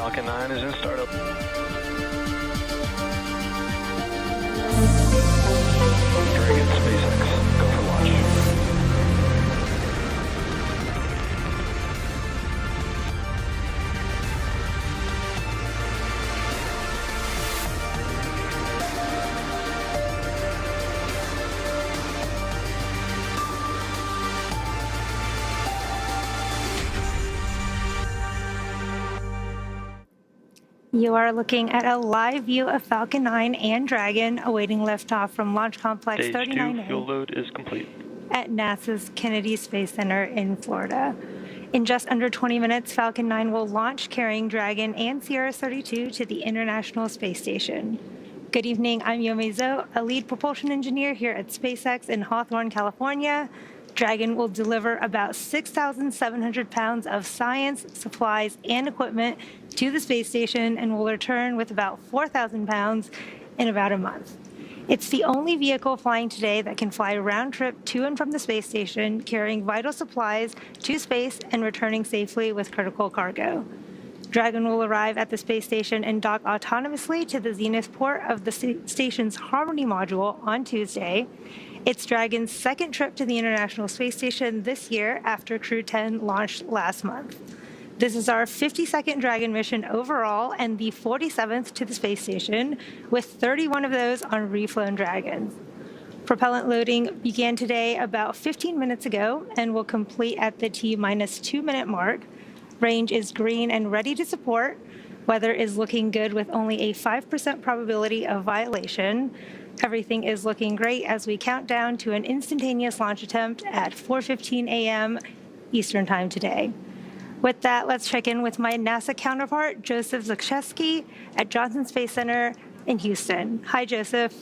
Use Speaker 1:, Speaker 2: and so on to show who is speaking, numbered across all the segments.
Speaker 1: Falcon 9 is in startup. Dragon, SpaceX, go for launch.
Speaker 2: You are looking at a live view of Falcon 9 and Dragon awaiting liftoff from Launch Complex
Speaker 1: Stage 2
Speaker 2: 39A
Speaker 1: fuel load is complete.
Speaker 2: at NASA's Kennedy Space Center in Florida. In just under 20 minutes, Falcon 9 will launch carrying Dragon and CRS 32 to the International Space Station. Good evening, I'm Yomei Zhou, a lead propulsion engineer here at SpaceX in Hawthorne, California. Dragon will deliver about 6,700 pounds of science, supplies, and equipment to the space station and will return with about 4,000 pounds in about a month. It's the only vehicle flying today that can fly a round trip to and from the space station, carrying vital supplies to space and returning safely with critical cargo. Dragon will arrive at the space station and dock autonomously to the zenith port of the station's Harmony module on Tuesday. It's Dragon's second trip to the International Space Station this year after Crew 10 launched last month. This is our 52nd Dragon mission overall and the 47th to the space station, with 31 of those on reflown Dragons. Propellant loading began today about 15 minutes ago and will complete at the T-minus 2 minute mark. Range is green and ready to support. Weather is looking good with only a 5% probability of violation. Everything is looking great as we count down to an instantaneous launch attempt at 4:15 a.m. Eastern Time today. With that, let's check in with my NASA counterpart, Joseph Zakrzewski at Johnson Space Center in Houston. Hi, Joseph.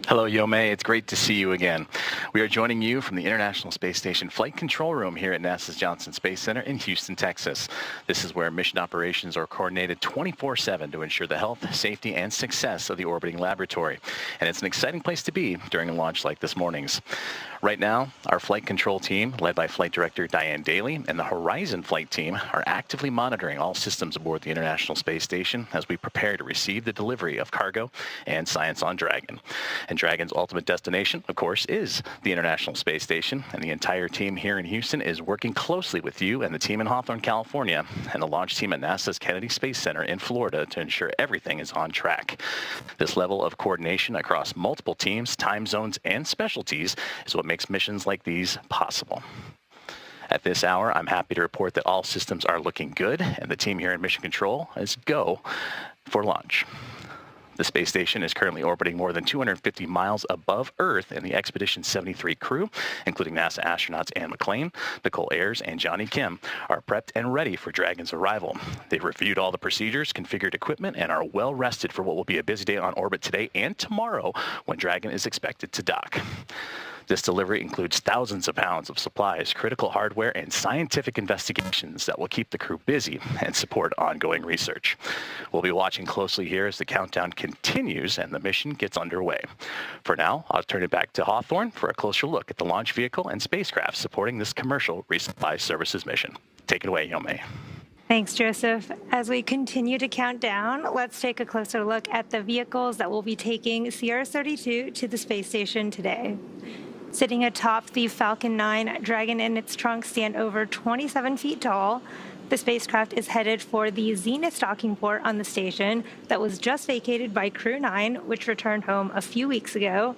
Speaker 3: Hello, Yomei. It's great to see you again. We are joining you from the International Space Station Flight Control Room here at NASA's Johnson Space Center in Houston, Texas. This is where mission operations are coordinated 24/7 to ensure the health, safety, and success of the orbiting laboratory. And it's an exciting place to be during a launch like this morning's. Right now, our flight control team, led by Flight Director Diane Daly, and the Horizon flight team are actively monitoring all systems aboard the International Space Station as we prepare to receive the delivery of cargo and science on Dragon. And Dragon's ultimate destination, of course, is the International Space Station, and the entire team here in Houston is working closely with you and the team in Hawthorne, California, and the launch team at NASA's Kennedy Space Center in Florida to ensure everything is on track. This level of coordination across multiple teams, time zones, and specialties is what makes missions like these possible. At this hour, I'm happy to report that all systems are looking good, and the team here in Mission Control is go for launch. The space station is currently orbiting more than 250 miles above Earth, and the Expedition 73 crew, including NASA astronauts Anne McClain, Nicole Ayers, and Johnny Kim, are prepped and ready for Dragon's arrival. They've reviewed all the procedures, configured equipment, and are well rested for what will be a busy day on orbit today and tomorrow when Dragon is expected to dock. This delivery includes thousands of pounds of supplies, critical hardware, and scientific investigations that will keep the crew busy and support ongoing research. We'll be watching closely here as the countdown continues and the mission gets underway. For now, I'll turn it back to Hawthorne for a closer look at the launch vehicle and spacecraft supporting this commercial resupply services mission. Take it away, Yomei.
Speaker 2: Thanks, Joseph. As we continue to count down, let's take a closer look at the vehicles that will be taking CRS 32 to the space station today. Sitting atop the Falcon 9, Dragon and its trunk stand over 27 feet tall. The spacecraft is headed for the zenith docking port on the station that was just vacated by Crew 9, which returned home a few weeks ago.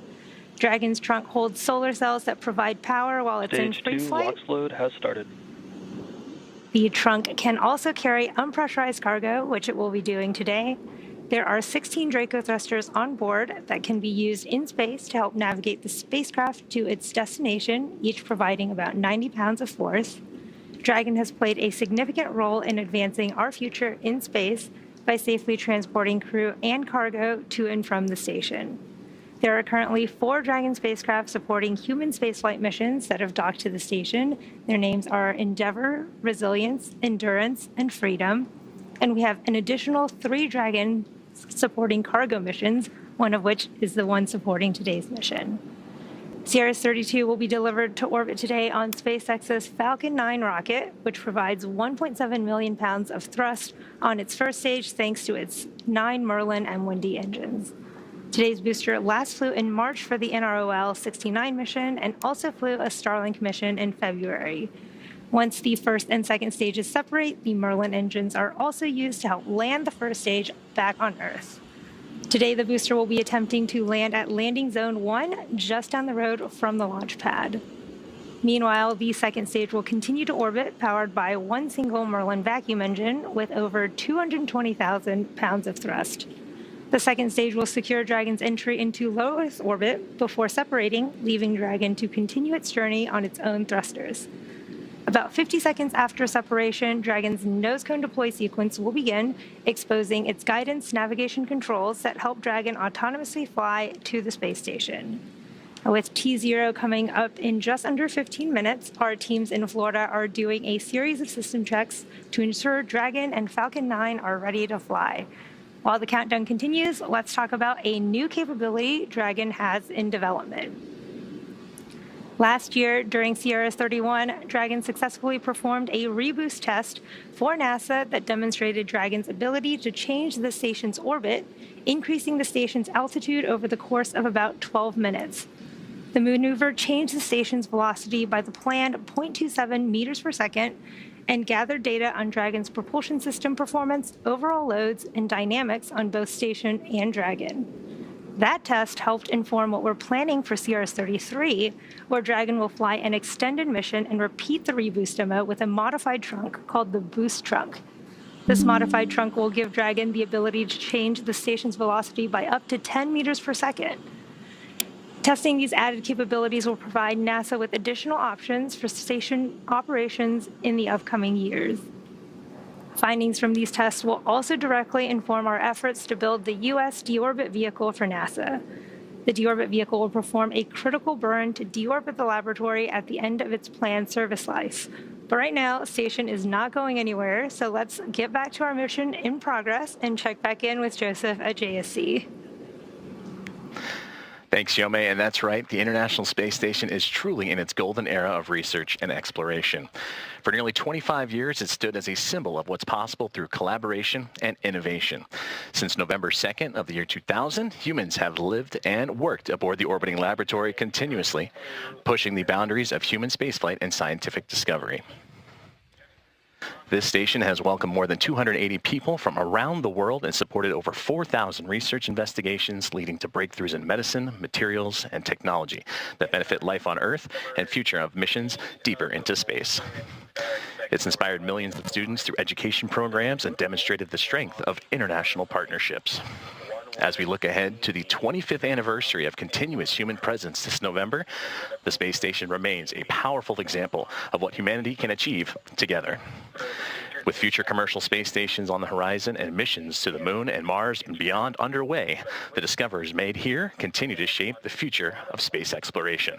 Speaker 2: Dragon's trunk holds solar cells that provide power while it's in free flight.
Speaker 1: Stage 2 LOX load has started.
Speaker 2: The trunk can also carry unpressurized cargo, which it will be doing today. There are 16 Draco thrusters on board that can be used in space to help navigate the spacecraft to its destination, each providing about 90 pounds of force. Dragon has played a significant role in advancing our future in space by safely transporting crew and cargo to and from the station. There are currently 4 Dragon spacecraft supporting human spaceflight missions that have docked to the station. Their names are Endeavour, Resilience, Endurance, and Freedom. And we have an additional 3 Dragon supporting cargo missions, one of which is the one supporting today's mission. CRS-32 will be delivered to orbit today on SpaceX's Falcon 9 rocket, which provides 1.7 million pounds of thrust on its first stage thanks to its 9 Merlin M1D engines. Today's booster last flew in March for the NROL 69 mission and also flew a Starlink mission in February. Once the first and second stages separate, the Merlin engines are also used to help land the first stage back on Earth. Today, the booster will be attempting to land at Landing Zone 1, just down the road from the launch pad. Meanwhile, the second stage will continue to orbit, powered by one single Merlin vacuum engine with over 220,000 pounds of thrust. The second stage will secure Dragon's entry into low Earth orbit before separating, leaving Dragon to continue its journey on its own thrusters. About 50 seconds after separation, Dragon's nose cone deploy sequence will begin, exposing its guidance navigation controls that help Dragon autonomously fly to the space station. With T0 coming up in just under 15 minutes, our teams in Florida are doing a series of system checks to ensure Dragon and Falcon 9 are ready to fly. While the countdown continues, let's talk about a new capability Dragon has in development. Last year, during CRS-31, Dragon successfully performed a reboost test for NASA that demonstrated Dragon's ability to change the station's orbit, increasing the station's altitude over the course of about 12 minutes. The maneuver changed the station's velocity by the planned 0.27 meters per second and gathered data on Dragon's propulsion system performance, overall loads, and dynamics on both station and Dragon. That test helped inform what we're planning for CRS-33, where Dragon will fly an extended mission and repeat the reboost demo with a modified trunk called the Boost Trunk. This modified trunk will give Dragon the ability to change the station's velocity by up to 10 meters per second. Testing these added capabilities will provide NASA with additional options for station operations in the upcoming years. Findings from these tests will also directly inform our efforts to build the U.S. deorbit vehicle for NASA. The deorbit vehicle will perform a critical burn to deorbit the laboratory at the end of its planned service life. But right now, the station is not going anywhere, so let's get back to our mission in progress and check back in with Joseph at JSC.
Speaker 3: Thanks, Yome, and that's right. The International Space Station is truly in its golden era of research and exploration. For nearly 25 years, it stood as a symbol of what's possible through collaboration and innovation. Since November 2nd of the year 2000, humans have lived and worked aboard the orbiting laboratory continuously, pushing the boundaries of human spaceflight and scientific discovery. This station has welcomed more than 280 people from around the world and supported over 4,000 research investigations leading to breakthroughs in medicine, materials, and technology that benefit life on Earth and future of missions deeper into space. It's inspired millions of students through education programs and demonstrated the strength of international partnerships. As we look ahead to the 25th anniversary of continuous human presence this November, the space station remains a powerful example of what humanity can achieve together. With future commercial space stations on the horizon and missions to the Moon and Mars and beyond underway, the discoveries made here continue to shape the future of space exploration.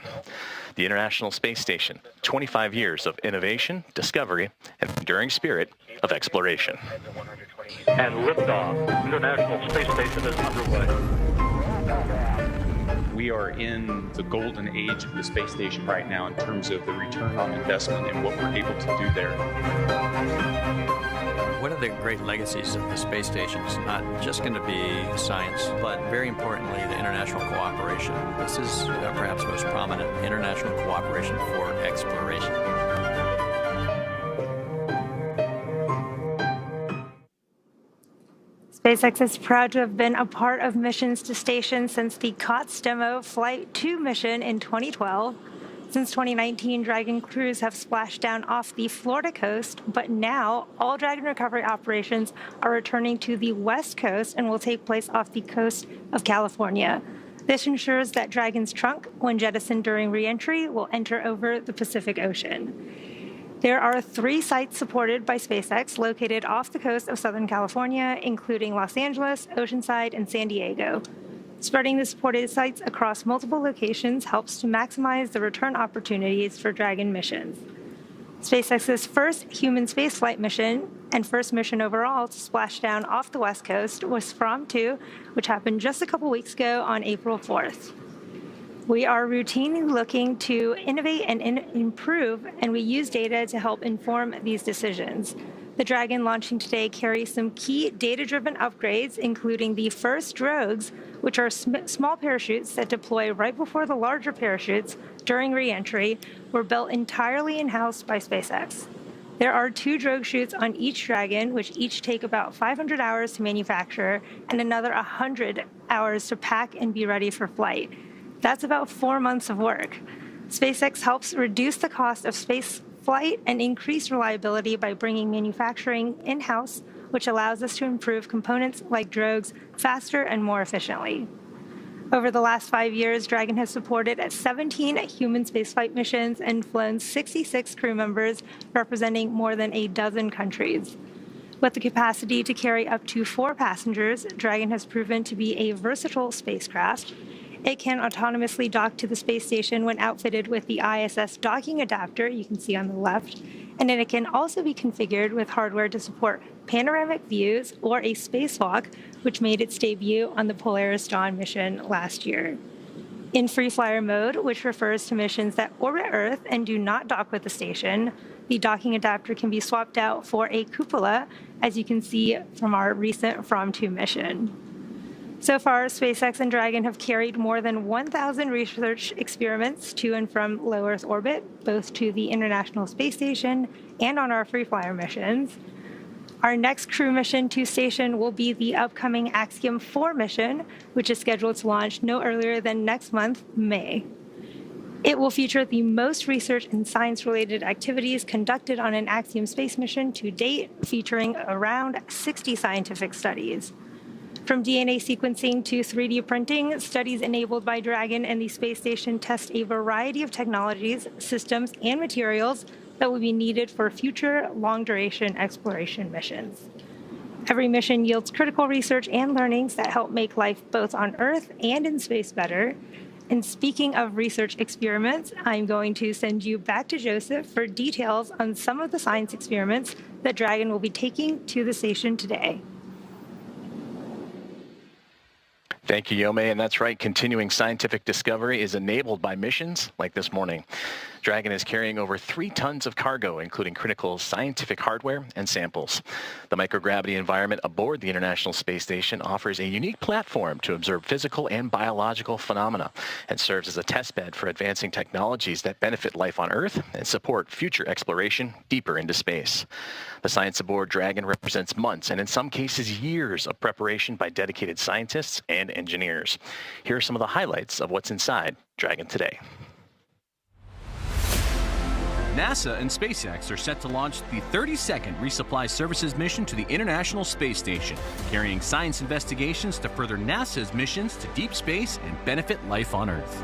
Speaker 3: The International Space Station, 25 years of innovation, discovery, and enduring spirit of exploration.
Speaker 1: And liftoff. International Space Station is underway.
Speaker 4: We are in the golden age of the space station right now in terms of the return on investment and what we're able to do there.
Speaker 5: One of the great legacies of the space station is not just going to be science, but very importantly, the international cooperation. This is perhaps most prominent, international cooperation for exploration.
Speaker 2: SpaceX is proud to have been a part of missions to stations since the COTS demo Flight 2 mission in 2012. Since 2019, Dragon crews have splashed down off the Florida coast, but now all Dragon recovery operations are returning to the West Coast and will take place off the coast of California. This ensures that Dragon's trunk, when jettisoned during re-entry, will enter over the Pacific Ocean. There are 3 sites supported by SpaceX located off the coast of Southern California, including Los Angeles, Oceanside, and San Diego. Spreading the supported sites across multiple locations helps to maximize the return opportunities for Dragon missions. SpaceX's first human spaceflight mission and first mission overall to splash down off the West Coast was From 2, which happened just a couple weeks ago on April 4th. We are routinely looking to innovate and improve, and we use data to help inform these decisions. The Dragon launching today carries some key data-driven upgrades, including the first drogues, which are small parachutes that deploy right before the larger parachutes during re-entry, were built entirely in-house by SpaceX. There are 2 drogue chutes on each Dragon, which each take about 500 hours to manufacture and another 100 hours to pack and be ready for flight. That's about 4 months of work. SpaceX helps reduce the cost of space flight and increase reliability by bringing manufacturing in-house, which allows us to improve components like drogues faster and more efficiently. Over the last 5 years, Dragon has supported 17 human spaceflight missions and flown 66 crew members, representing more than a dozen countries. With the capacity to carry up to 4 passengers, Dragon has proven to be a versatile spacecraft. It can autonomously dock to the space station when outfitted with the ISS docking adapter you can see on the left, and then it can also be configured with hardware to support panoramic views or a spacewalk, which made its debut on the Polaris Dawn mission last year. In free flyer mode, which refers to missions that orbit Earth and do not dock with the station, the docking adapter can be swapped out for a cupola, as you can see from our recent From-2 mission. So far, SpaceX and Dragon have carried more than 1,000 research experiments to and from low Earth orbit, both to the International Space Station and on our free flyer missions. Our next crew mission to station will be the upcoming Axiom 4 mission, which is scheduled to launch no earlier than next month, May. It will feature the most research and science-related activities conducted on an Axiom space mission to date, featuring around 60 scientific studies. From DNA sequencing to 3D printing, studies enabled by Dragon and the space station test a variety of technologies, systems, and materials that will be needed for future long-duration exploration missions. Every mission yields critical research and learnings that help make life both on Earth and in space better. And speaking of research experiments, I'm going to send you back to Joseph for details on some of the science experiments that Dragon will be taking to the station today.
Speaker 3: Thank you, Yome. And that's right, continuing scientific discovery is enabled by missions like this morning. Dragon is carrying over 3 tons of cargo, including critical scientific hardware and samples. The microgravity environment aboard the International Space Station offers a unique platform to observe physical and biological phenomena and serves as a testbed for advancing technologies that benefit life on Earth and support future exploration deeper into space. The science aboard Dragon represents months and in some cases years of preparation by dedicated scientists and engineers. Here are some of the highlights of what's inside Dragon today.
Speaker 6: NASA and SpaceX are set to launch the 32nd Resupply Services mission to the International Space Station, carrying science investigations to further NASA's missions to deep space and benefit life on Earth.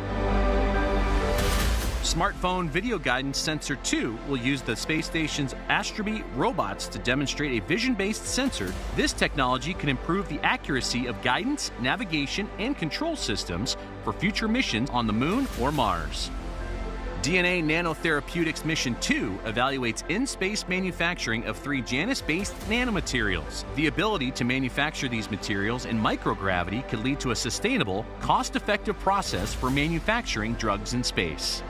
Speaker 6: Smartphone Video Guidance Sensor 2 will use the space station's Astrobe robots to demonstrate a vision-based sensor. This technology can improve the accuracy of guidance, navigation, and control systems for future missions on the Moon or Mars. DNA Nanotherapeutics Mission 2 evaluates in-space manufacturing of 3 Janus-based nanomaterials. The ability to manufacture these materials in microgravity could lead to a sustainable, cost-effective process for manufacturing drugs in space.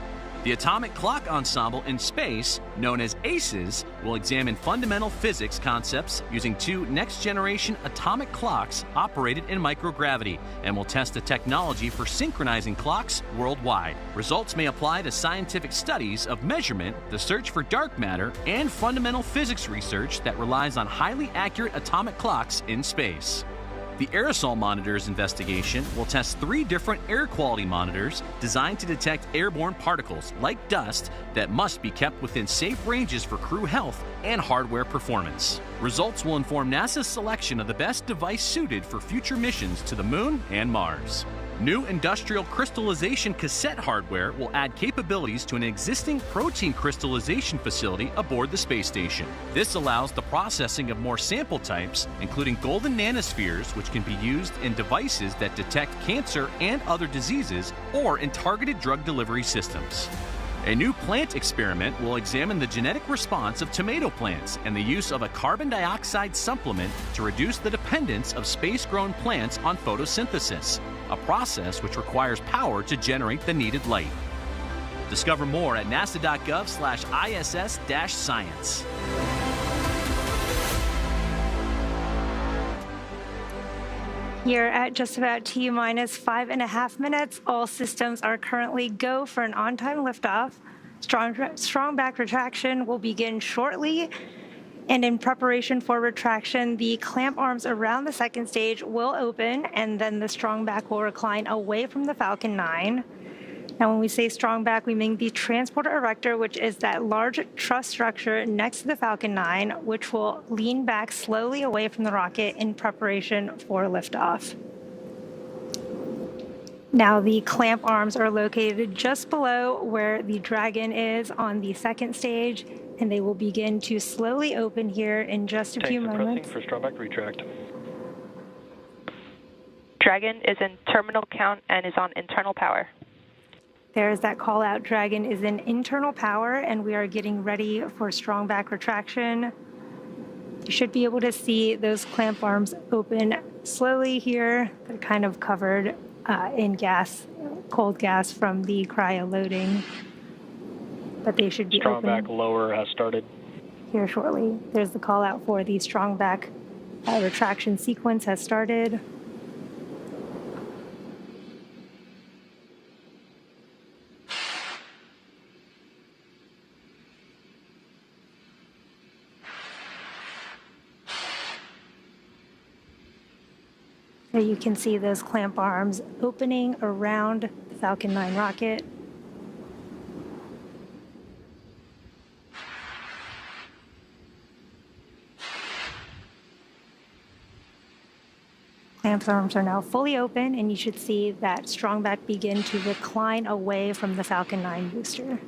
Speaker 6: The Atomic Clock Ensemble in Space, known as ACES, will examine fundamental physics concepts using 2 next-generation atomic clocks operated in microgravity and will test the technology for synchronizing clocks worldwide. Results may apply to scientific studies of measurement, the search for dark matter, and fundamental physics research that relies on highly accurate atomic clocks in space. The Aerosol Monitors investigation will test 3 different air quality monitors designed to detect airborne particles, like dust, that must be kept within safe ranges for crew health and hardware performance. Results will inform NASA's selection of the best device suited for future missions to the Moon and Mars. New industrial crystallization cassette hardware will add capabilities to an existing protein crystallization facility aboard the space station. This allows the processing of more sample types, including golden nanospheres, which can be used in devices that detect cancer and other diseases, or in targeted drug delivery systems. A new plant experiment will examine the genetic response of tomato plants and the use of a carbon dioxide supplement to reduce the dependence of space-grown plants on photosynthesis. a process which requires power to generate the needed light. Discover more at nasa.gov/ISS-science.
Speaker 2: Here at just about T-minus 5.5 minutes, all systems are currently go for an on-time liftoff. Strong back retraction will begin shortly. And in preparation for retraction, the clamp arms around the second stage will open, and then the strong back will recline away from the Falcon 9. Now, when we say strong back, we mean the transporter erector, which is that large truss structure next to the Falcon 9, which will lean back slowly away from the rocket in preparation for liftoff. Now, the clamp arms are located just below where the Dragon is on the second stage, and they will begin to slowly open here in just a few moments.
Speaker 1: For strong back retract.
Speaker 7: Dragon is in terminal count and is on internal power.
Speaker 2: There's that call out. Dragon is in internal power, and we are getting ready for strong back retraction. You should be able to see those clamp arms open slowly here. They're kind of covered in gas, cold gas from the cryo loading, but they should be
Speaker 1: Strong
Speaker 2: open
Speaker 1: back lower has started.
Speaker 2: here shortly. There's the call out for the strong back retraction sequence has started. So you can see those clamp arms opening around the Falcon 9 rocket. Clamp arms are now fully open, and you should see that strong back begin to recline away from the Falcon 9 booster.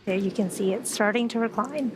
Speaker 2: There you can see it starting to recline.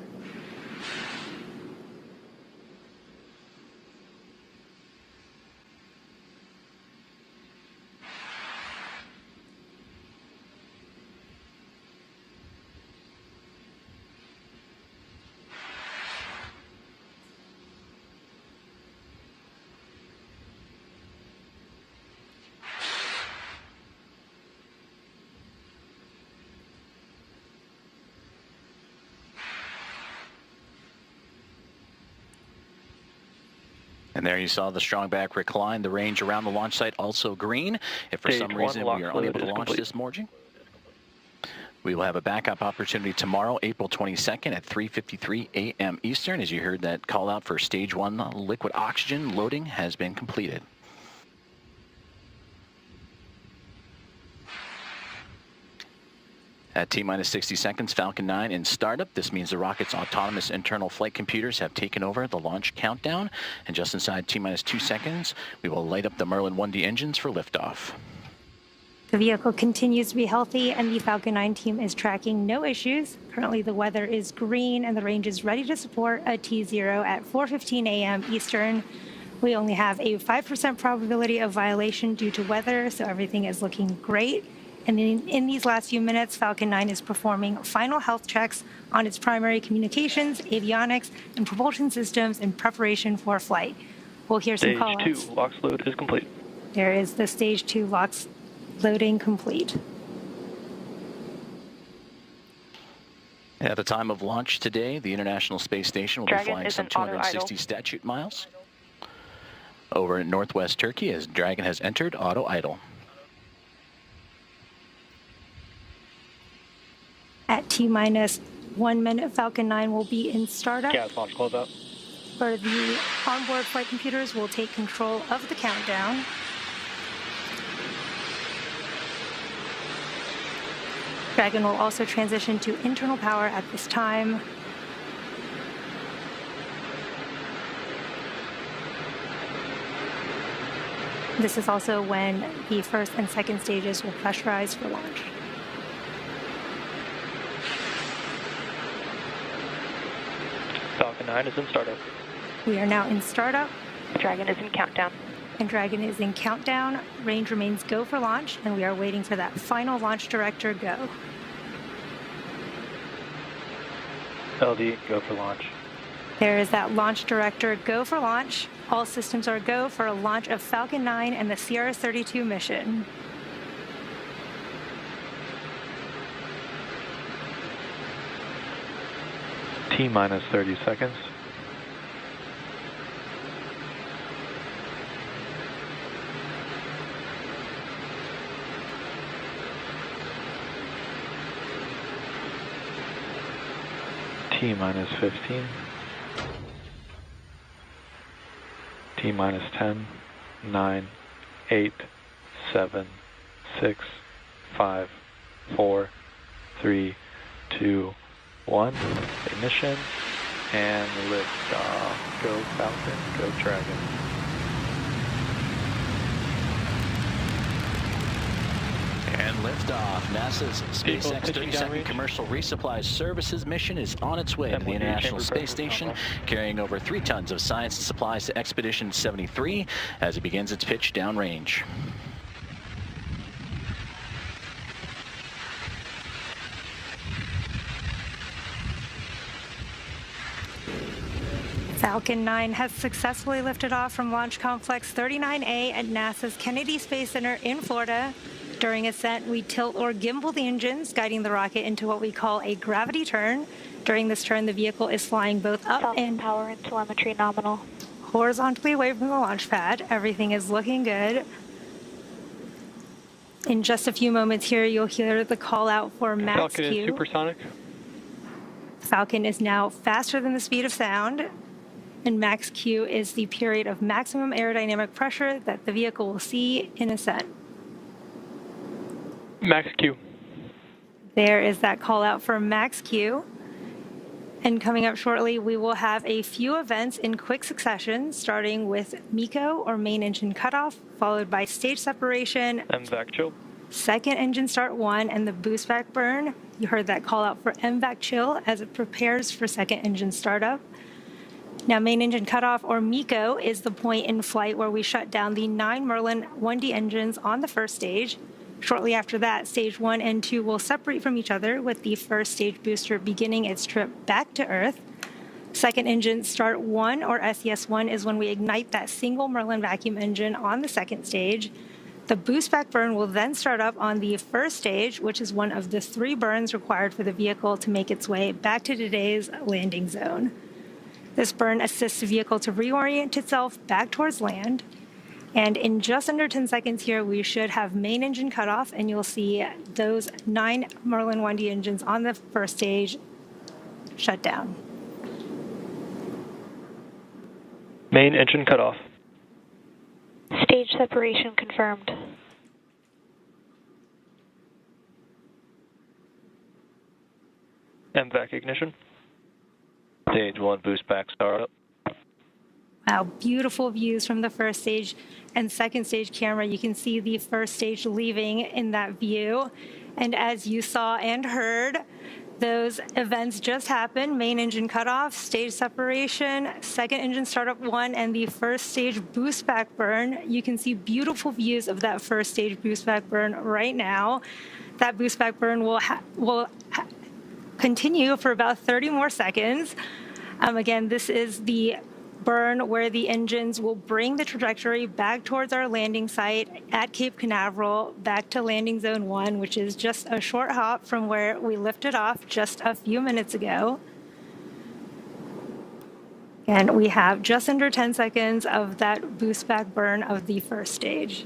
Speaker 3: And there you saw the strong back recline. The range around the launch site also green. If for some reason we are unable to launch this morning, we will have a backup opportunity tomorrow, April 22nd at 3:53 a.m. Eastern. As you heard, that call out for stage 1 liquid oxygen loading has been completed. At T-minus 60 seconds, Falcon 9 in startup. This means the rocket's autonomous internal flight computers have taken over the launch countdown. And just inside T-minus 2 seconds, we will light up the Merlin 1D engines for liftoff.
Speaker 2: The vehicle continues to be healthy, and the Falcon 9 team is tracking no issues. Currently, the weather is green, and the range is ready to support a T0 at 4:15 a.m. Eastern. We only have a 5% probability of violation due to weather, so everything is looking great. And in these last few minutes, Falcon 9 is performing final health checks on its primary communications, avionics, and propulsion systems in preparation for flight. We'll hear some call-outs.
Speaker 1: Stage 2 LOX load is complete.
Speaker 2: There is the Stage 2 LOX loading complete.
Speaker 3: At the time of launch today, the International Space Station will be flying some 260 statute miles over in northwest Turkey as Dragon has entered auto idle.
Speaker 2: At T-minus 1 minute, Falcon 9 will be in startup.
Speaker 1: Gas launch closeout.
Speaker 2: For the onboard flight computers, will take control of the countdown. Dragon will also transition to internal power at this time. This is also when the first and second stages will pressurize for launch.
Speaker 1: Falcon 9 is in startup.
Speaker 2: We are now in startup.
Speaker 7: Dragon is in countdown.
Speaker 2: and Dragon is in countdown. Range remains go for launch, and we are waiting for that final launch director go.
Speaker 1: LD, go for launch.
Speaker 2: There is that launch director go for launch. All systems are go for a launch of Falcon 9 and the CRS 32 mission.
Speaker 1: T-minus 30 seconds. T-minus 15. T-minus 10, 9, 8, 7, 6, 5, 4, 3, 2, 1. Ignition and liftoff. Go Falcon, go Dragon.
Speaker 3: And liftoff. NASA's SpaceX 32nd Commercial Resupply Services mission is on its way to the International Space Station, carrying over 3 tons of science and supplies to Expedition 73 as it begins its pitch downrange.
Speaker 2: Falcon 9 has successfully lifted off from Launch Complex 39A at NASA's Kennedy Space Center in Florida. During ascent, we tilt or gimbal the engines, guiding the rocket into what we call a gravity turn. During this turn, the vehicle is flying both up and
Speaker 7: power and telemetry nominal.
Speaker 2: horizontally away from the launch pad. Everything is looking good. In just a few moments here, you'll hear the call out for max
Speaker 1: Falcon
Speaker 2: Q.
Speaker 1: is supersonic.
Speaker 2: Falcon is now faster than the speed of sound, and max Q is the period of maximum aerodynamic pressure that the vehicle will see in ascent.
Speaker 1: Max Q.
Speaker 2: There is that call out for max Q. And coming up shortly, we will have a few events in quick succession, starting with MECO, or main engine cutoff, followed by stage separation,
Speaker 1: MVAC chill.
Speaker 2: second engine start 1, and the boost back burn. You heard that call out for MVAC chill as it prepares for second engine startup. Now, main engine cutoff, or MECO, is the point in flight where we shut down the 9 Merlin 1D engines on the first stage. Shortly after that, stage 1 and 2 will separate from each other, with the first stage booster beginning its trip back to Earth. Second engine start 1, or SES1, is when we ignite that single Merlin vacuum engine on the second stage. The boost back burn will then start up on the first stage, which is one of the 3 burns required for the vehicle to make its way back to today's landing zone. This burn assists the vehicle to reorient itself back towards land. And in just under 10 seconds here, we should have main engine cutoff, and you'll see those 9 Merlin 1D engines on the first stage shut down.
Speaker 1: Main engine cutoff.
Speaker 7: Stage separation confirmed.
Speaker 1: MVAC ignition. Stage 1 boost back startup.
Speaker 2: Wow, beautiful views from the first stage and second stage camera. You can see the first stage leaving in that view. And as you saw and heard, those events just happened. Main engine cutoff, stage separation, second engine startup 1, and the first stage boost back burn. You can see beautiful views of that first stage boost back burn right now. That boost back burn will continue for about 30 more seconds. Again, this is the burn where the engines will bring the trajectory back towards our landing site at Cape Canaveral, back to landing zone 1, which is just a short hop from where we lifted off just a few minutes ago. And we have just under 10 seconds of that boost back burn of the first stage.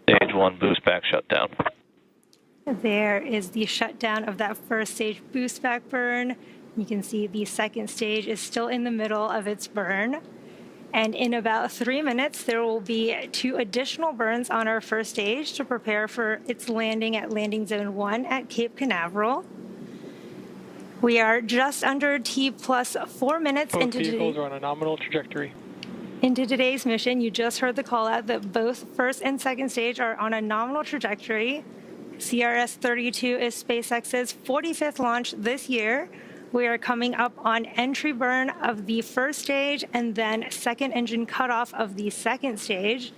Speaker 1: Stage 1 boost back shutdown.
Speaker 2: There is the shutdown of that first stage boost back burn. You can see the second stage is still in the middle of its burn. And in about 3 minutes, there will be 2 additional burns on our first stage to prepare for its landing at landing zone 1 at Cape Canaveral. We are just under T plus 4 minutes
Speaker 1: Both vehicles are on a nominal trajectory.
Speaker 2: into today's mission. You just heard the call out that both first and second stage are on a nominal trajectory. CRS 32 is SpaceX's 45th launch this year. We are coming up on entry burn of the first stage and then second engine cutoff of the second stage.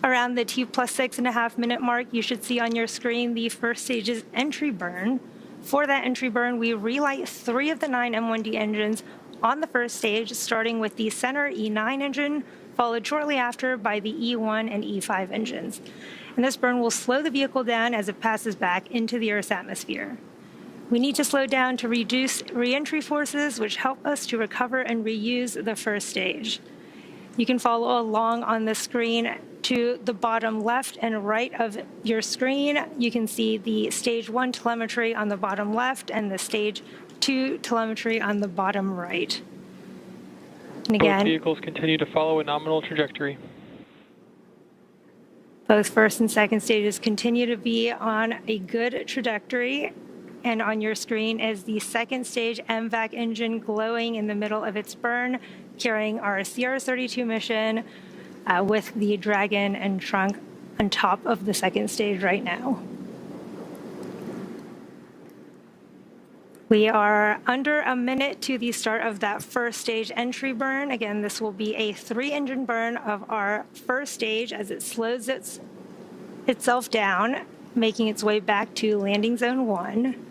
Speaker 2: Around the T plus 6.5 minute mark, you should see on your screen the first stage's entry burn. For that entry burn, we relight 3 of the 9 M1D engines on the first stage, starting with the center E9 engine, followed shortly after by the E1 and E5 engines. And this burn will slow the vehicle down as it passes back into the Earth's atmosphere. We need to slow down to reduce re-entry forces, which help us to recover and reuse the first stage. You can follow along on the screen to the bottom left and right of your screen. You can see the stage 1 telemetry on the bottom left and the stage 2 telemetry on the bottom right. And again,
Speaker 8: both vehicles continue to follow a nominal trajectory.
Speaker 2: Both first and second stages continue to be on a good trajectory. And on your screen is the second stage MVAC engine glowing in the middle of its burn, carrying our CRS 32 mission with the Dragon and trunk on top of the second stage right now. We are under a minute to the start of that first stage entry burn. Again, this will be a 3-engine burn of our first stage as it slows itself down, making its way back to landing zone 1.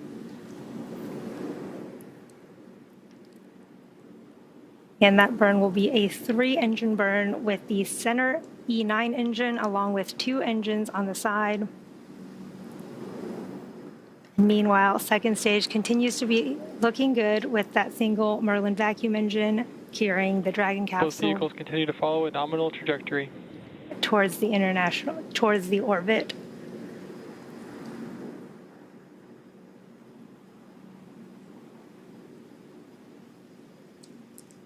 Speaker 2: And that burn will be a 3-engine burn with the center E9 engine along with 2 engines on the side. Meanwhile, second stage continues to be looking good with that single Merlin vacuum engine carrying the Dragon capsule.
Speaker 8: Both vehicles continue to follow a nominal trajectory
Speaker 2: towards the orbit.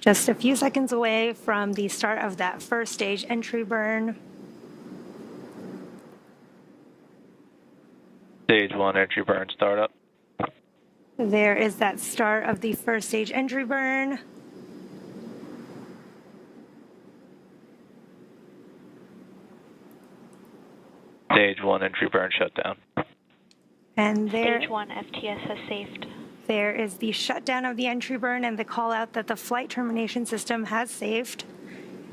Speaker 2: Just a few seconds away from the start of that first stage entry burn.
Speaker 9: Stage 1 entry burn startup.
Speaker 2: There is that start of the first stage entry burn.
Speaker 9: Stage 1 entry burn shutdown.
Speaker 2: And there,
Speaker 7: Stage 1 FTS has saved.
Speaker 2: There is the shutdown of the entry burn and the call out that the flight termination system has saved.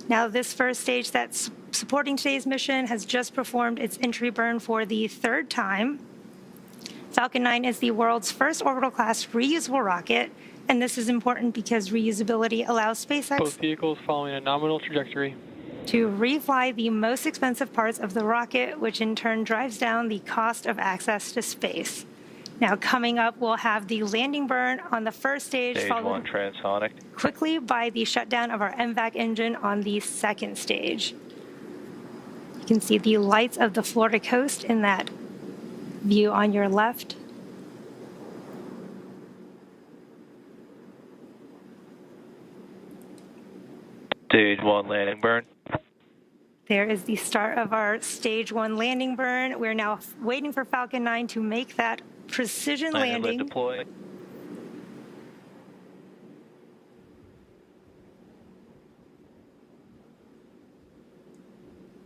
Speaker 2: Now, this first stage that's supporting today's mission has just performed its entry burn for the 3rd time. Falcon 9 is the world's first orbital class reusable rocket, and this is important because reusability allows SpaceX
Speaker 8: both vehicles following a nominal trajectory
Speaker 2: to refly the most expensive parts of the rocket, which in turn drives down the cost of access to space. Now, coming up, we'll have the landing burn on the first stage,
Speaker 9: Stage
Speaker 2: followed
Speaker 9: 1 transonic.
Speaker 2: quickly by the shutdown of our MVAC engine on the second stage. You can see the lights of the Florida coast in that view on your left.
Speaker 9: Stage 1 landing burn.
Speaker 2: There is the start of our stage 1 landing burn. We're now waiting for Falcon 9 to make that precision landing.
Speaker 9: Deploy.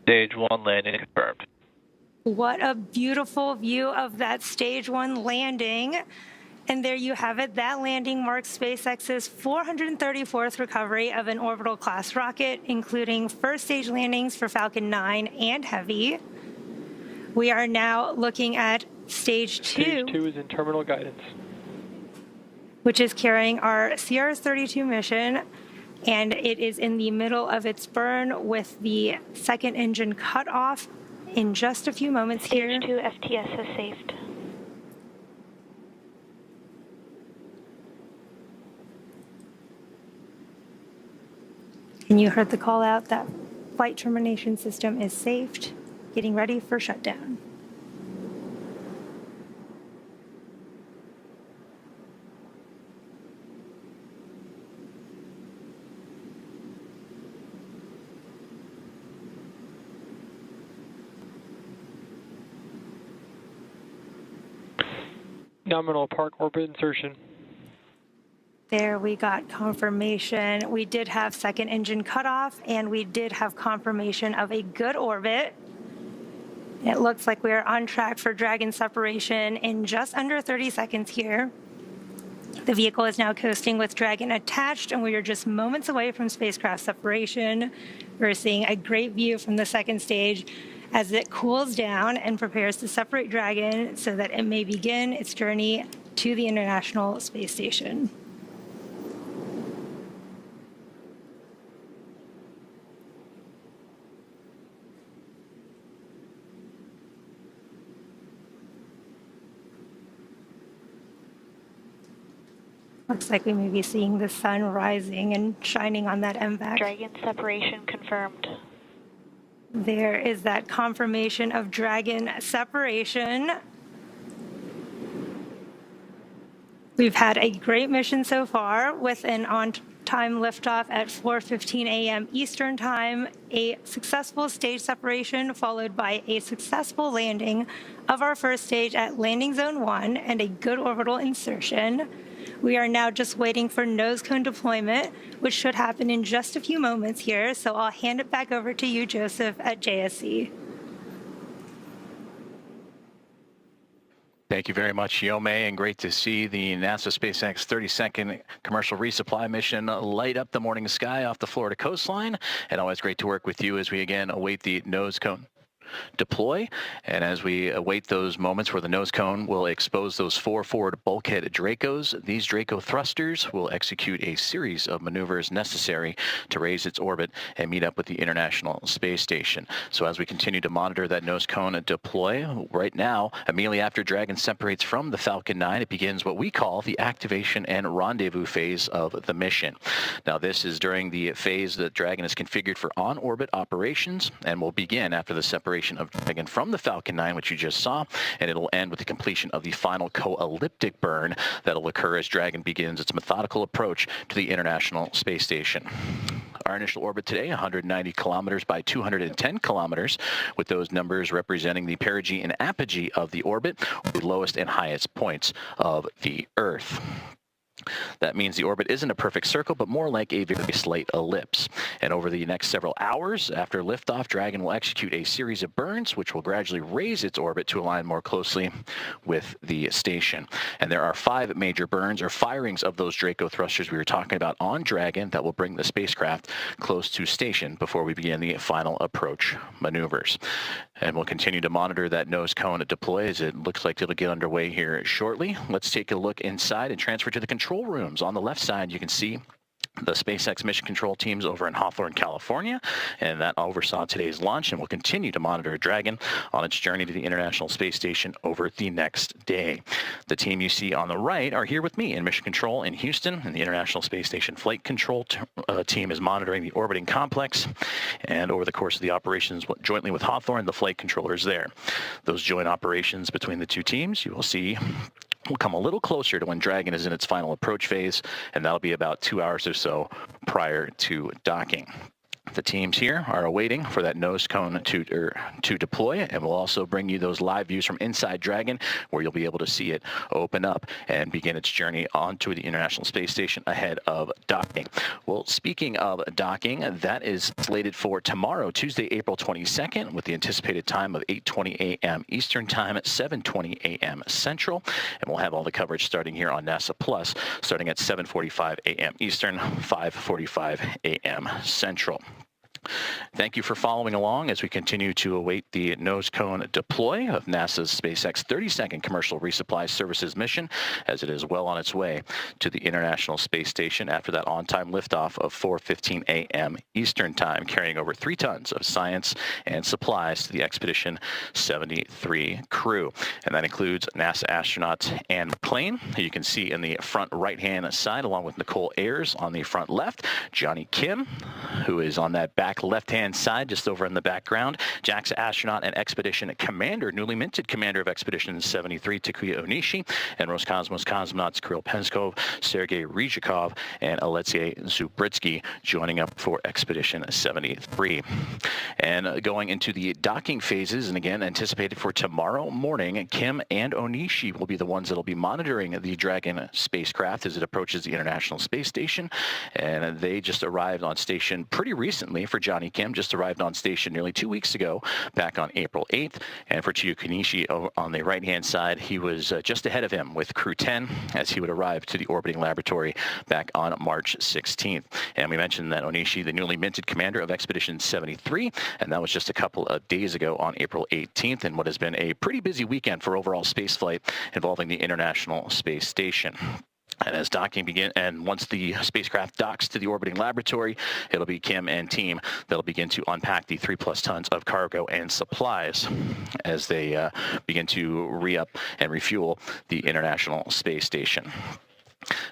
Speaker 9: Stage 1 landing confirmed.
Speaker 2: What a beautiful view of that stage 1 landing. And there you have it. That landing marks SpaceX's 434th recovery of an orbital class rocket, including first stage landings for Falcon 9 and Heavy. We are now looking at stage 2.
Speaker 8: Stage 2 is in terminal guidance,
Speaker 2: which is carrying our CRS 32 mission, and it is in the middle of its burn with the second engine cut off in just a few moments here.
Speaker 7: Stage 2 FTS has saved.
Speaker 2: And you heard the call out that flight termination system is saved, getting ready for shutdown.
Speaker 8: nominal park orbit insertion.
Speaker 2: There we got confirmation. We did have second engine cutoff, and we did have confirmation of a good orbit. It looks like we are on track for Dragon separation in just under 30 seconds here. The vehicle is now coasting with Dragon attached, and we are just moments away from spacecraft separation. We're seeing a great view from the second stage as it cools down and prepares to separate Dragon so that it may begin its journey to the International Space Station. Looks like we may be seeing the sun rising and shining on that MVAC.
Speaker 7: Dragon separation confirmed.
Speaker 2: There is that confirmation of Dragon separation. We've had a great mission so far with an on-time liftoff at 4:15 a.m. Eastern Time, a successful stage separation followed by a successful landing of our first stage at Landing Zone 1 and a good orbital insertion. We are now just waiting for nose cone deployment, which should happen in just a few moments here. So I'll hand it back over to you, Joseph, at JSC.
Speaker 3: Thank you very much, Yome, and great to see the NASA SpaceX 32nd commercial resupply mission light up the morning sky off the Florida coastline. And always great to work with you as we again await the nose cone deploy. And as we await those moments where the nose cone will expose those 4 forward bulkhead Dracos, these Draco thrusters will execute a series of maneuvers necessary to raise its orbit and meet up with the International Space Station. So as we continue to monitor that nose cone deploy, right now, immediately after Dragon separates from the Falcon 9, it begins what we call the activation and rendezvous phase of the mission. Now, this is during the phase that Dragon is configured for on-orbit operations and will begin after the separation of Dragon from the Falcon 9, which you just saw, and it'll end with the completion of the final co-elliptic burn that'll occur as Dragon begins its methodical approach to the International Space Station. Our initial orbit today, 190 kilometers by 210 kilometers, with those numbers representing the perigee and apogee of the orbit, the lowest and highest points of the Earth. That means the orbit isn't a perfect circle, but more like a very slight ellipse. And over the next several hours after liftoff, Dragon will execute a series of burns, which will gradually raise its orbit to align more closely with the station. And there are 5 major burns or firings of those Draco thrusters we were talking about on Dragon that will bring the spacecraft close to station before we begin the final approach maneuvers. And we'll continue to monitor that nose cone deploy as it looks like it'll get underway here shortly. Let's take a look inside and transfer to the control rooms. On the left side, you can see the SpaceX mission control teams over in Hawthorne, California, and that oversaw today's launch and will continue to monitor Dragon on its journey to the International Space Station over the next day. The team you see on the right are here with me in mission control in Houston, and the International Space Station flight control team is monitoring the orbiting complex, and over the course of the operations jointly with Hawthorne, the flight controllers there. Those joint operations between the two teams, you will see, will come a little closer to when Dragon is in its final approach phase, and that'll be about 2 hours or so prior to docking. The teams here are awaiting for that nose cone to deploy, and we'll also bring you those live views from inside Dragon, where you'll be able to see it open up and begin its journey onto the International Space Station ahead of docking. Well, speaking of docking, that is slated for tomorrow, Tuesday, April 22nd, with the anticipated time of 8:20 a.m. Eastern Time at 7:20 a.m. Central, and we'll have all the coverage starting here on NASA Plus, starting at 7:45 a.m. Eastern, 5:45 a.m. Central. Thank you for following along as we continue to await the nose cone deploy of NASA's SpaceX 32nd commercial resupply services mission, as it is well on its way to the International Space Station after that on-time liftoff of 4:15 a.m. Eastern Time, carrying over 3 tons of science and supplies to the Expedition 73 crew. And that includes NASA astronaut Anne McClain, who you can see in the front right-hand side, along with Nicole Ayers on the front left, Johnny Kim, who is on that back left-hand side, just over in the background, JAXA astronaut and Expedition Commander, newly minted Commander of Expedition 73, Takuya Onishi, and Roscosmos cosmonauts Kirill Peskov, Sergei Ryzhikov, and Alexei Zubritsky joining up for Expedition 73. And going into the docking phases, and again anticipated for tomorrow morning, Kim and Onishi will be the ones that will be monitoring the Dragon spacecraft as it approaches the International Space Station, and they just arrived on station pretty recently for Johnny Kim just arrived on station nearly 2 weeks ago, back on April 8th. And for Chiyo Kenichi on the right-hand side, he was just ahead of him with Crew 10 as he would arrive to the orbiting laboratory back on March 16th. And we mentioned that Onishi, the newly minted commander of Expedition 73, and that was just a couple of days ago on April 18th, and what has been a pretty busy weekend for overall spaceflight involving the International Space Station. And as docking begins, and once the spacecraft docks to the orbiting laboratory, it'll be Kim and team that'll begin to unpack the 3+ tons of cargo and supplies as they begin to re-up and refuel the International Space Station.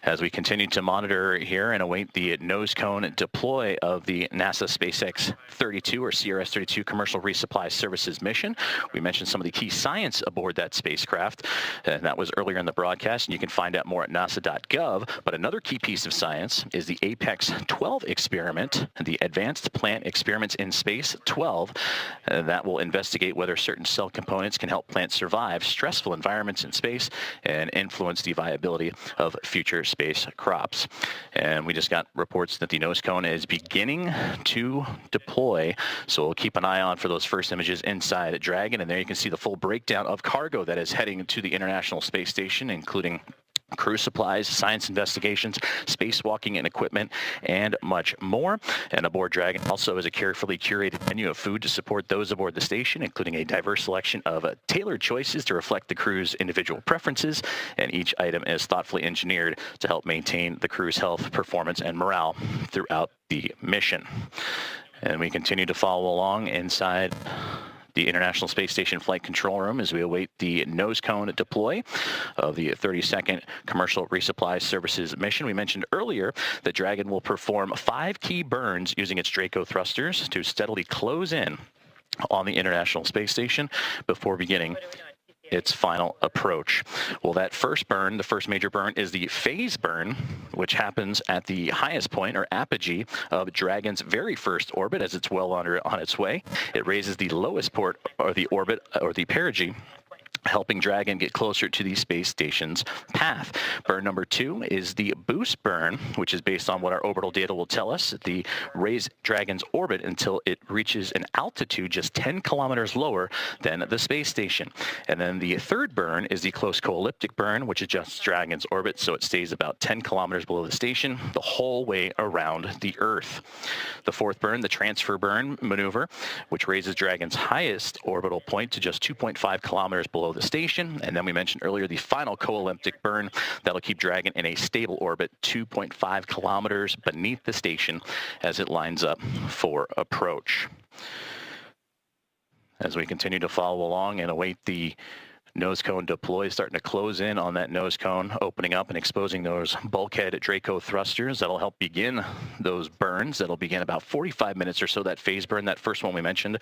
Speaker 3: As we continue to monitor here and await the nose cone deploy of the NASA SpaceX-32 or CRS 32 commercial resupply services mission, we mentioned some of the key science aboard that spacecraft, and that was earlier in the broadcast, and you can find out more at nasa.gov. But another key piece of science is the Apex 12 experiment, the Advanced Plant Experiments in Space 12, that will investigate whether certain cell components can help plants survive stressful environments in space and influence the viability of future space crops. And we just got reports that the nose cone is beginning to deploy, so we'll keep an eye on for those first images inside Dragon. And there you can see the full breakdown of cargo that is heading to the International Space Station, including crew supplies, science investigations, spacewalking and equipment, and much more. And aboard Dragon also is a carefully curated menu of food to support those aboard the station, including a diverse selection of tailored choices to reflect the crew's individual preferences. And each item is thoughtfully engineered to help maintain the crew's health, performance, and morale throughout the mission. And we continue to follow along inside the International Space Station Flight Control Room as we await the nose cone deploy of the 32nd Commercial Resupply Services mission. We mentioned earlier that Dragon will perform 5 key burns using its Draco thrusters to steadily close in on the International Space Station before beginning its final approach. Well, that first burn, the first major burn, is the phase burn, which happens at the highest point or apogee of Dragon's very first orbit as it's well on its way. It raises the lowest port or the orbit or the perigee, helping Dragon get closer to the space station's path. Burn number 2 is the boost burn, which is based on what our orbital data will tell us. The raise Dragon's orbit until it reaches an altitude just 10 kilometers lower than the space station. And then the third burn is the close co-elliptic burn, which adjusts Dragon's orbit so it stays about 10 kilometers below the station the whole way around the Earth. The fourth burn, the transfer burn maneuver, which raises Dragon's highest orbital point to just 2.5 kilometers below the station. And then we mentioned earlier the final co-elliptic burn that'll keep Dragon in a stable orbit 2.5 kilometers beneath the station as it lines up for approach. As we continue to follow along and await the nose cone deploy, starting to close in on that nose cone, opening up and exposing those bulkhead Draco thrusters. That'll help begin those burns. That'll begin about 45 minutes or so, that phase burn, that first one we mentioned,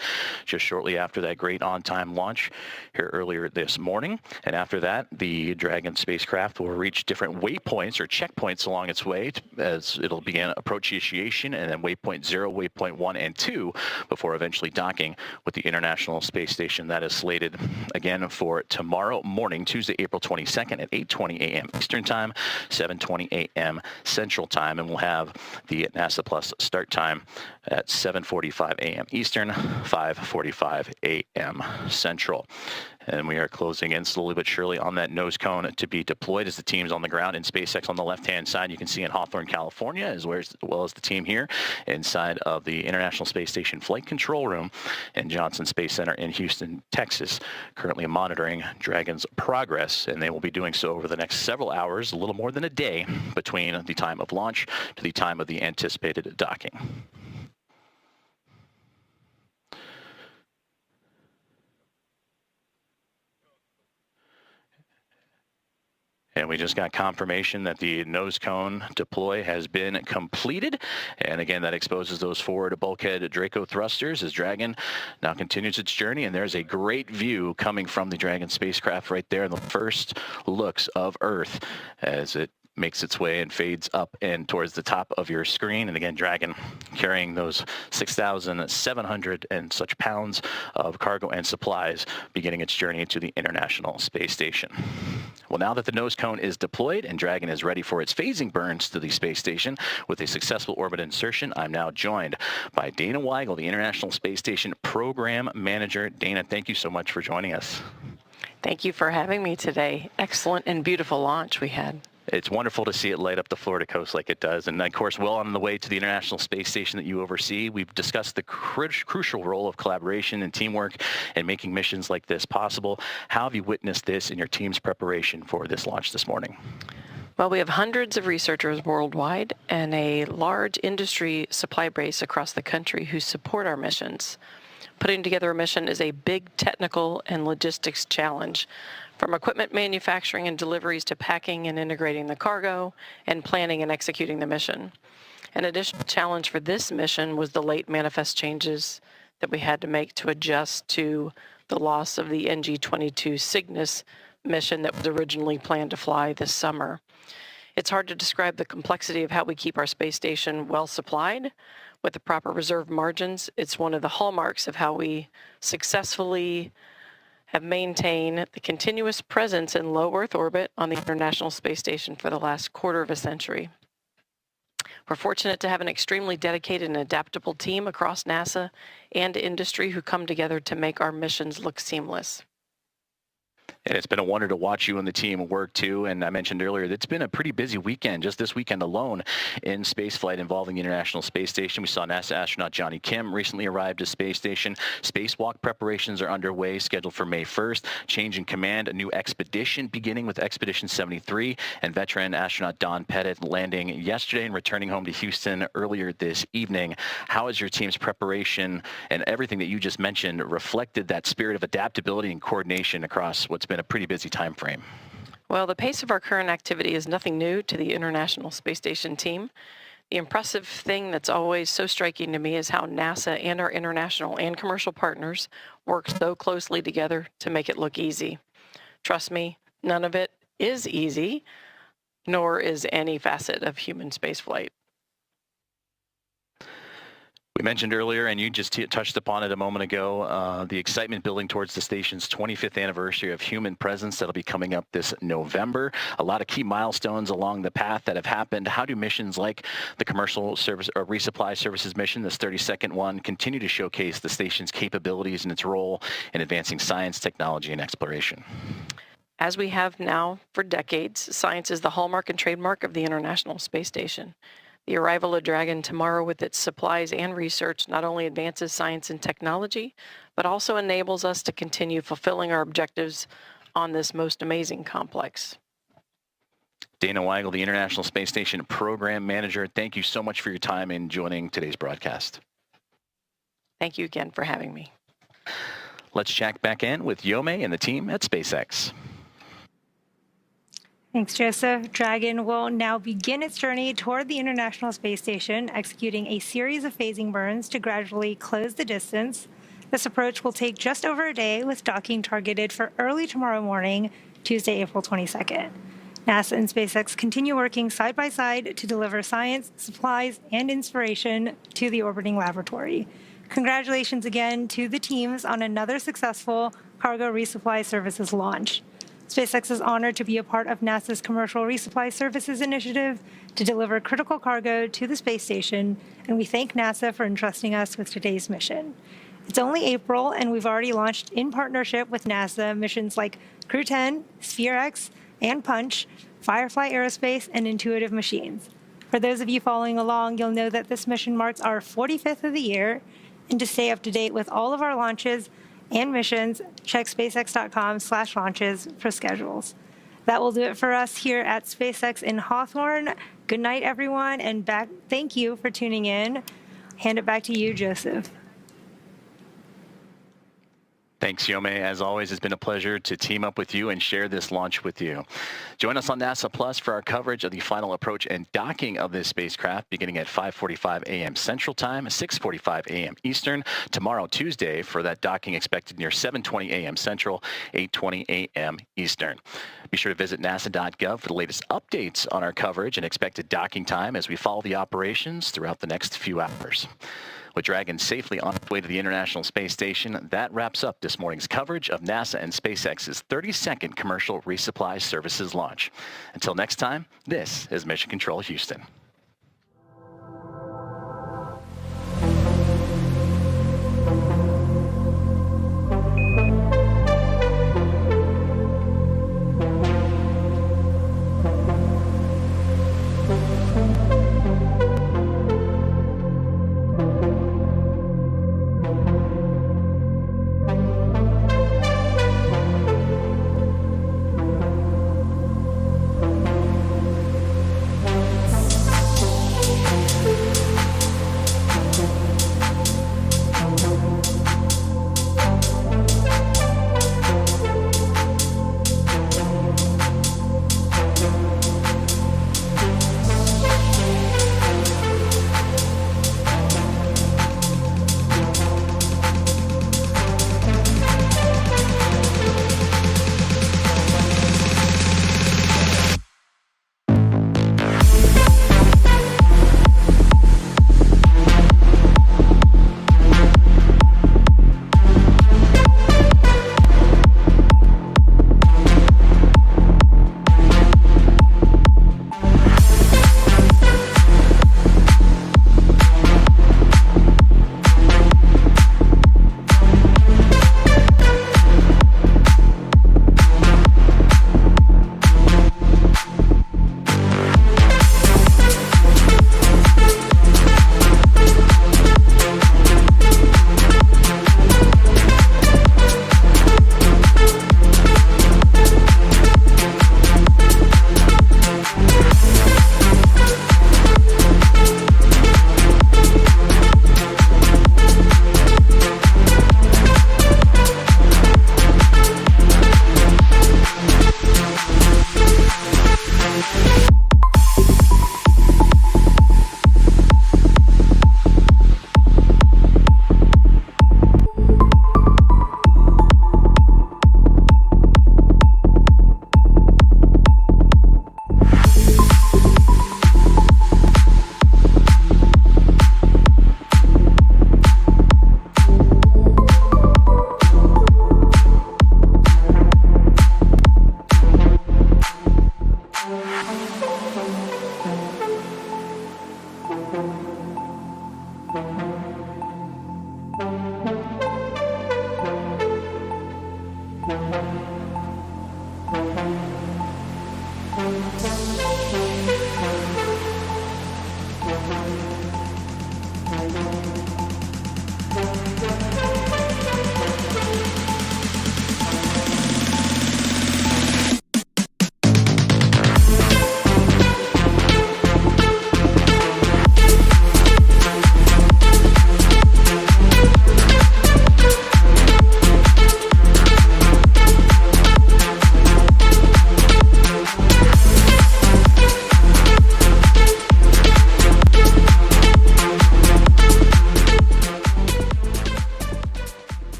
Speaker 3: just shortly after that great on-time launch here earlier this morning. And after that, the Dragon spacecraft will reach different waypoints or checkpoints along its way as it'll begin approach initiation, and then waypoint 0, waypoint 1, and 2 before eventually docking with the International Space Station. That is slated again for tomorrow morning, Tuesday, April 22nd at 8:20 a.m. Eastern Time, 7:20 a.m. Central Time, and we'll have the NASA Plus start time at 7:45 a.m. Eastern, 5:45 a.m. Central. And we are closing in slowly but surely on that nose cone to be deployed as the team's on the ground in SpaceX on the left-hand side. You can see in Hawthorne, California, as well as the team here inside of the International Space Station Flight Control Room and Johnson Space Center in Houston, Texas, currently monitoring Dragon's progress. And they will be doing so over the next several hours, a little more than a day, between the time of launch to the time of the anticipated docking. And we just got confirmation that the nose cone deploy has been completed. And again, that exposes those forward bulkhead Draco thrusters as Dragon now continues its journey. And there's a great view coming from the Dragon spacecraft right there in the first looks of Earth as it makes its way and fades up and towards the top of your screen. And again, Dragon carrying those 6,700 and such pounds of cargo and supplies, beginning its journey to the International Space Station. Well, now that the nose cone is deployed and Dragon is ready for its phasing burns to the space station with a successful orbit insertion, I'm now joined by Dana Weigel, the International Space Station Program Manager. Dana, thank you so much for joining us.
Speaker 10: Thank you for having me today. Excellent and beautiful launch we had.
Speaker 3: It's wonderful to see it light up the Florida coast like it does. And of course, well on the way to the International Space Station that you oversee, we've discussed the crucial role of collaboration and teamwork in making missions like this possible. How have you witnessed this in your team's preparation for this launch this morning?
Speaker 10: Well, we have hundreds of researchers worldwide and a large industry supply base across the country who support our missions. Putting together a mission is a big technical and logistics challenge, from equipment manufacturing and deliveries to packing and integrating the cargo and planning and executing the mission. An additional challenge for this mission was the late manifest changes that we had to make to adjust to the loss of the NG-22 Cygnus mission that was originally planned to fly this summer. It's hard to describe the complexity of how we keep our space station well supplied with the proper reserve margins. It's one of the hallmarks of how we successfully have maintained the continuous presence in low Earth orbit on the International Space Station for the last quarter of a century. We're fortunate to have an extremely dedicated and adaptable team across NASA and industry who come together to make our missions look seamless.
Speaker 3: And it's been a wonder to watch you and the team work too. And I mentioned earlier, it's been a pretty busy weekend, just this weekend alone, in spaceflight involving the International Space Station. We saw NASA astronaut Johnny Kim recently arrived at Space Station. Spacewalk preparations are underway, scheduled for May 1st. Change in command, a new expedition beginning with Expedition 73, and veteran astronaut Don Pettit landing yesterday and returning home to Houston earlier this evening. How has your team's preparation and everything that you just mentioned reflected that spirit of adaptability and coordination across what's been a pretty busy time frame?
Speaker 10: Well, the pace of our current activity is nothing new to the International Space Station team. The impressive thing that's always so striking to me is how NASA and our international and commercial partners work so closely together to make it look easy. Trust me, none of it is easy, nor is any facet of human spaceflight.
Speaker 3: We mentioned earlier, and you just touched upon it a moment ago, the excitement building towards the station's 25th anniversary of human presence that'll be coming up this November. A lot of key milestones along the path that have happened. How do missions like the commercial service or resupply services mission, this 32nd one, continue to showcase the station's capabilities and its role in advancing science, technology, and exploration?
Speaker 10: As we have now for decades, science is the hallmark and trademark of the International Space Station. The arrival of Dragon tomorrow with its supplies and research not only advances science and technology, but also enables us to continue fulfilling our objectives on this most amazing complex.
Speaker 3: Dana Weigel, the International Space Station Program Manager, thank you so much for your time in joining today's broadcast.
Speaker 10: Thank you again for having me.
Speaker 3: Let's check back in with Yome and the team at SpaceX.
Speaker 2: Thanks, Joseph. Dragon will now begin its journey toward the International Space Station, executing a series of phasing burns to gradually close the distance. This approach will take just over a day, with docking targeted for early tomorrow morning, Tuesday, April 22nd. NASA and SpaceX continue working side by side to deliver science, supplies, and inspiration to the orbiting laboratory. Congratulations again to the teams on another successful cargo resupply services launch. SpaceX is honored to be a part of NASA's Commercial Resupply Services Initiative to deliver critical cargo to the space station, and we thank NASA for entrusting us with today's mission. It's only April, and we've already launched in partnership with NASA missions like Crew 10, SphereX, and Punch, Firefly Aerospace, and Intuitive Machines. For those of you following along, you'll know that this mission marks our 45th of the year, and to stay up to date with all of our launches and missions, check SpaceX.com/launches for schedules. That will do it for us here at SpaceX in Hawthorne. Good night, everyone, and thank you for tuning in. Hand it back to you, Joseph.
Speaker 3: Thanks, Yome. As always, it's been a pleasure to team up with you and share this launch with you. Join us on NASA Plus for our coverage of the final approach and docking of this spacecraft beginning at 5:45 a.m. Central Time, 6:45 a.m. Eastern. Tomorrow, Tuesday, for that docking expected near 7:20 a.m. Central, 8:20 a.m. Eastern. Be sure to visit nasa.gov for the latest updates on our coverage and expected docking time as we follow the operations throughout the next few hours. With Dragon safely on its way to the International Space Station, that wraps up this morning's coverage of NASA and SpaceX's 32nd commercial resupply services launch. Until next time, this is Mission Control Houston.